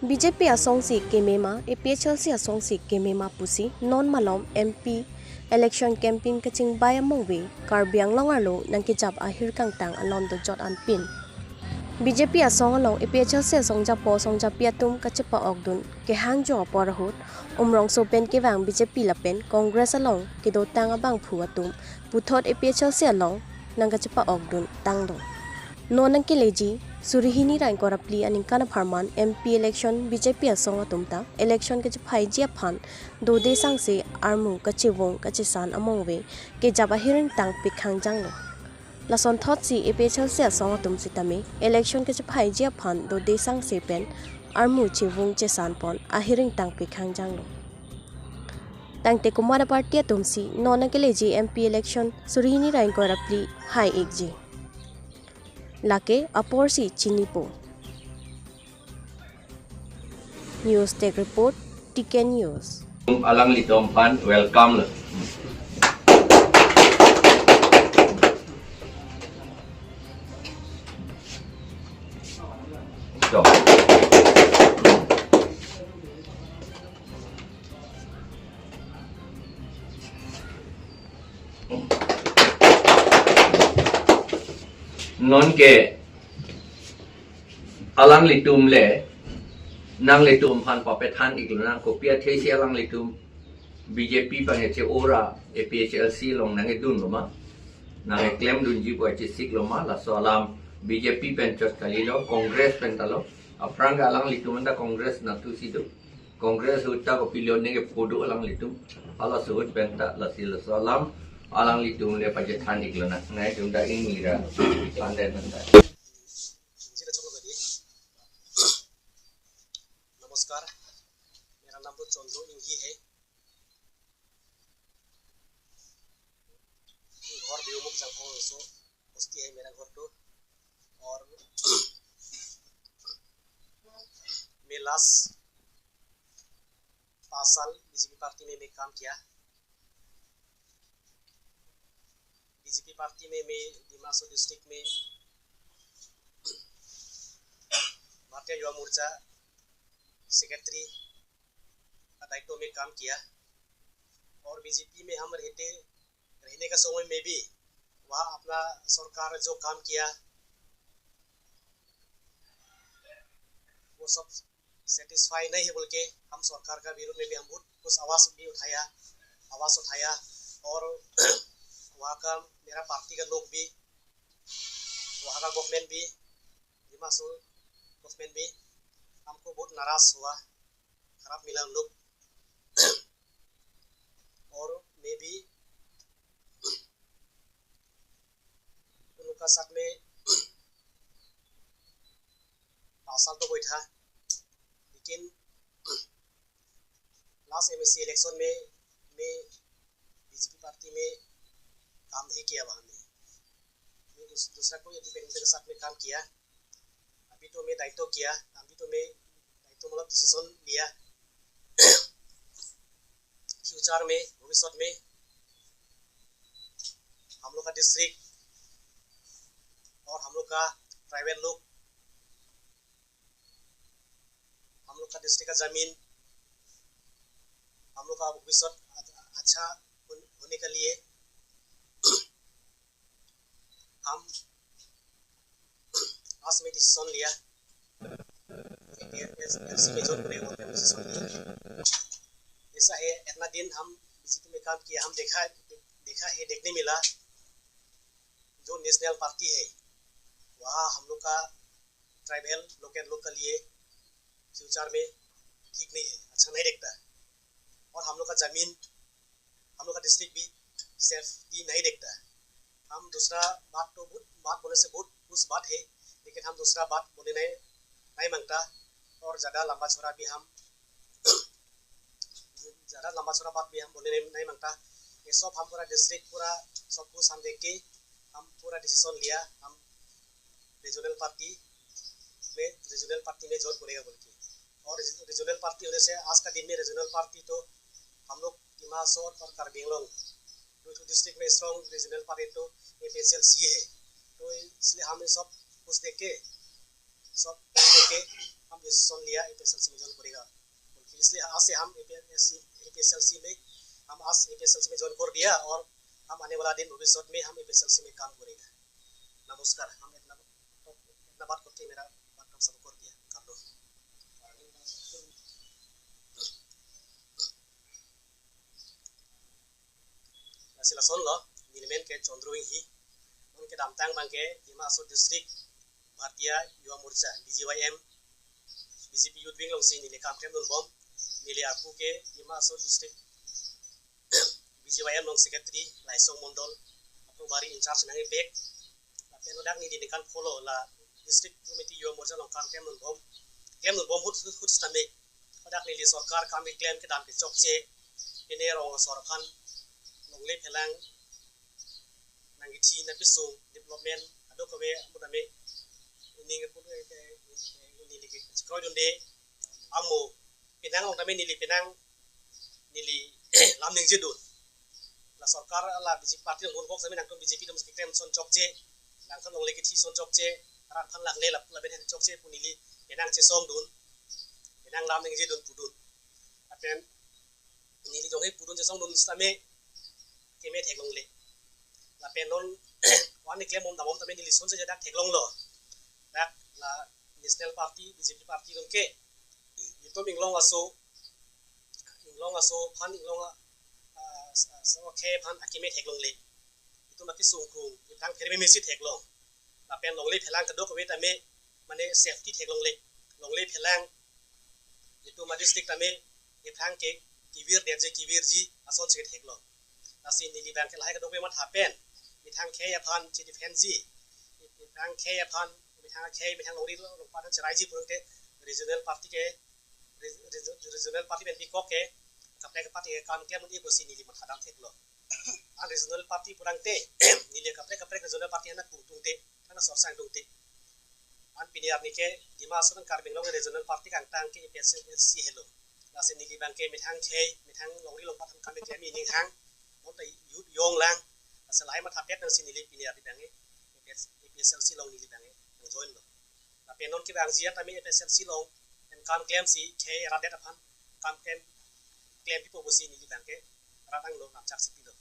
BJP asong si Kemema, APHL si asong si Kemema pusi, non malom MP election campaign kaching bayamong we, karbiang longarlo nang kijab ahir kang tang alom do jot an pin. BJP asong along APHL si asong japo song japiatum kachipa ogdun, ke hangjo porahut, umrong sopen ke wang BJP lapen, Congress along, ke do tang abang puatum, puthot APHL si along, nang kachipa ogdun, tang do. Nonang kileji, surihini rain korapli aning kana farman MP election BJP asong atumta election ke phai jia phan do de sang se armu kachewong kachisan amongwe ke jaba hiring tang pikhang janglo lason thot si APHL se asong atum sitame election ke phai jia phan do de sang se pen armu chewong chesan pon a hiring tang pikhang janglo tangte kumara party atum si nonang kileji MP election surihini rain korapli hai ekji Lake Aporsi Chinipo. News Tech Report, TK News. Alang litompan, welcome. So. Non ke alang litum le nang litum pan papetan iklo nang kopia thesi alang litum BJP pangeche ora APHLC long nang edun loma nang claim dunji po sik loma la so alam BJP penchos kalilo Congress pentalo aprang alang litum anda Congress na tu sido Congress hutta ko pilon ne podo alang litum ala suhut penta la sil so alam alang litum le pajetan iklo na nai tunda ingira landen nanda नमस्कार मेरा नाम तो चंद्रो इंगी है घर बेमुख जगह सो बस्ती है मेरा घर तो और मैं लास्ट 5 साल बीजेपी पार्टी में मैं काम किया बीजेपी पार्टी में मैं डिमासो डिस्ट्रिक्ट में भारतीय युवा मोर्चा सेक्रेटरी का दायित्व में काम किया और बीजेपी में हम रहने का समय में भी वहाँ अपना सरकार जो काम किया वो सब सेटिस्फाई नहीं है बोल के हम सरकार का विरोध में भी हम बहुत कुछ आवाज़ उठाया और वहाँ का मेरा पार्टी का लोग भी वहाँ का गवर्नमेंट भी डिमासो गवर्नमेंट भी हमको बहुत नाराज हुआ खराब मिला उन लोग और मैं भी उन लोग का साथ में 5 साल तो बैठा लेकिन लास्ट MSC इलेक्शन में मैं बीजेपी पार्टी में काम नहीं किया वहाँ में मैं दूसरा कोई इंडिपेंडेंट के साथ में काम किया अभी तो मैं दायित्व किया अभी तो मैं दायित्व मतलब डिसीजन लिया फ्यूचर में भविष्य में हम लोग का डिस्ट्रिक्ट और हम लोग का ट्राइबल लोग हम लोग का डिस्ट्रिक्ट का जमीन हम लोग का भविष्य अच्छा होने के लिए हम आज में डिसीजन लिया ऐसा है इतना दिन हम बीजेपी में काम किया हम देखने मिला जो नेशनल पार्टी है वहाँ हम लोग का ट्राइबल लोग के लिए फ्यूचर में ठीक नहीं है अच्छा नहीं दिखता और हम लोग का जमीन हम लोग का डिस्ट्रिक्ट भी सेफ्टी नहीं दिखता हम दूसरा बात बोलने से बहुत कुछ बात है लेकिन हम दूसरा बात बोलने नहीं मांगता और ज़्यादा लंबा चौड़ा बात भी हम बोलने नहीं मांगता ये सब हम पूरा डिस्ट्रिक्ट पूरा सब कुछ हम देख के हम पूरा डिसीजन लिया हम रीजनल पार्टी में ज्वाइन करेगा बोल के और रीजनल पार्टी होने से आज का दिन में रीजनल पार्टी तो हम लोग डिमासो और कार्बी आंगलॉन्ग दो डिस्ट्रिक्ट में स्ट्रॉन्ग रीजनल पार्टी तो APHLC है तो इसलिए हम सब कुछ देख के हम डिसीजन लिया APSLC में ज्वाइन करेगा, इसलिए आज से हम APSLC में ज्वाइन कर दिया और हम आने वाला दिन भविष्य में हम APSLC में काम करेंगे। नमस्कार, हम इतना बात करके मेरा बात हम सब कर दिया कर दो। Sila son lo nilmen ke chondroing hi उनके दामतांग बांके Himachal district Bharatiya Yuva Morcha BJYM BJP youth wing लोंसी नीले कामख्रेम दुनबम नीले आकू के हिमाचल डिस्ट्रिक्ट BJYM लोंग सेक्रेटरी लाइसों मंडल अपनो बारी इंचार्ज नंगे बेक पेनोडाक नी दिनकान फॉलो ला डिस्ट्रिक्ट कमिटी युवा मोर्चा लोंग कामख्रेम दुनबम हुट स्टमे पदाक नीले सरकार काम के क्लेम के दाम के चौकचे इने रोंग सरखान लोंगले फेलांग nangiti na pisong development ado kawe mudame ini ngapun ini lagi sekolah donde amo pinang ong tame nili pinang nili lam ning jedun la sarkar la BJP parti ong gok sami nangkom BJP dom skriptem son chokche nangkan ong legi thi son chokche rat phan lak le la ben chokche punili pinang che som dun pinang lam ning jedun pudun apen nili jong he pudun che som dun same keme theklong le la penon wan ni klem mom damom tamen ni lison se jadak theklong lo dak la national party BJP party dong ke itu minglong aso phan inglong so ke phan akime theklong le itu maki sungkrung thang phere me si theklong la pen long le phelang ka dok we tame mane safety theklong le long le phelang itu ma district tame ithang ke kivir de je kivir ji ason se theklong asi nili bank la ha ka dok we ma thapenมีทางแค่ยาพันจีดิเฟนซี่มีทางแค่ยาพันมีทางแค่มีทางลงรีลงปาร์ตี้จะไรจีปุ่นเก regional party เก regional party เป็นปีกเกกับในกับปาร์ตี้การแก้มันอีกว่าซีนิลิมันขาดเทคโลอัน regional party ปุ่นเตนิลิกับใน regional party นั้นปุ่นตุงเตท่านสอดแทรกตุงเตอันปีนี้อันนี้เกดีมาสุดการเป็นลง regional party กลางต่างเก APSLC เฮลโลแล้วซีนิลิบางเกมีทางแค่มีทางลงรีลงปาร์ตี้การเป็นแค่มีหนึ่งทางมันแต่ยุดยงแรงselain matapet nang sinili piniar di bangi APSLC long nili bangi nang join lo tapi non ki bang zia tami APSLC long en kam claim si ke radet apan kam claim pipo bosi nili bangi ratang lo nam chak sipi lo